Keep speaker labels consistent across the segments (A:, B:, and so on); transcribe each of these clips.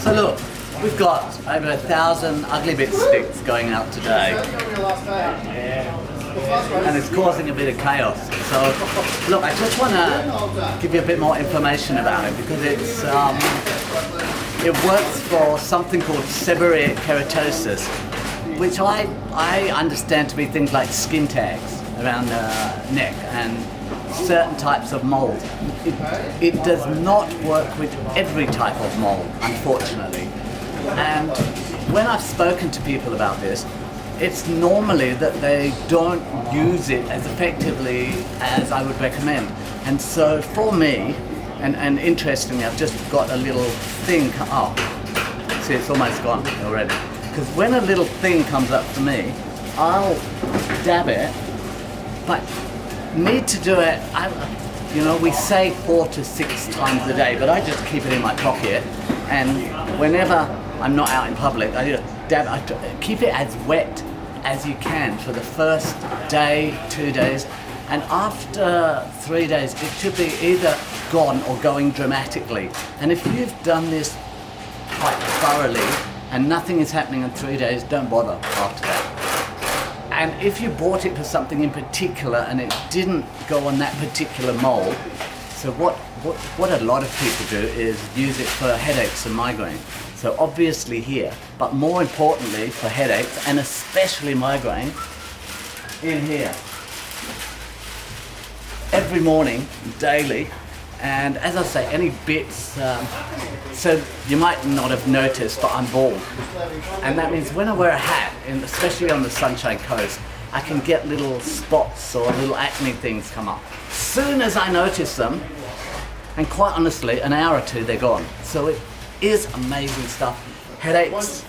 A: So look, we've got over 1,000 ugly bit sticks going out today, and it's causing a bit of chaos. So look, I just want to give you a bit more information about it because it works for something called seborrheic keratosis, which I understand to be things like skin tags around the neck and certain types of mold. It does not work with every type of mold, unfortunately. And when I've spoken to people about this, it's normally that they don't use it as effectively as I would recommend. And so for me, and interestingly, I've just got a little thing, see, it's almost gone already. Because when a little thing comes up for me, I'll dab it, but need to do it, we say 4 to 6 times a day, but I just keep it in my pocket, and whenever I'm not out in public, I just dab, keep it as wet as you can for the first day, 2 days, and after 3 days, it should be either gone or going dramatically. And if you've done this quite thoroughly and nothing is happening in 3 days, don't bother after that. And if you bought it for something in particular and it didn't go on that particular mold, so what a lot of people do is use it for headaches and migraine. So obviously here, but more importantly for headaches and especially migraine, in here. Every morning, daily, and as I say, any bits, so you might not have noticed, but I'm bald. And that means when I wear a hat, and especially on the Sunshine Coast, I can get little spots or little acne things come up. Soon as I notice them, and quite honestly, an hour or two, they're gone. So it is amazing stuff. Headaches,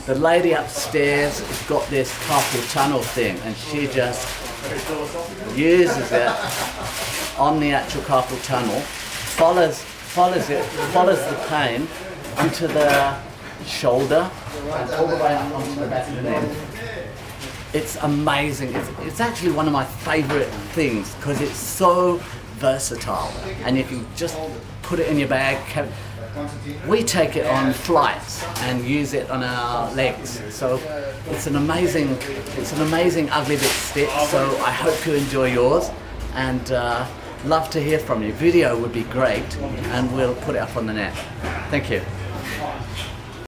A: the lady upstairs has got this carpal tunnel thing, and she just uses it on the actual carpal tunnel, follows the pain into the shoulder and all the way up onto the back of the neck. It's amazing. It's actually one of my favourite things because it's so versatile, and you can just put it in your bag. We take it on flights and use it on our legs. So it's an amazing ugly bit stick. So I hope you enjoy yours, and love to hear from you. Video would be great, and we'll put it up on the net. Thank you.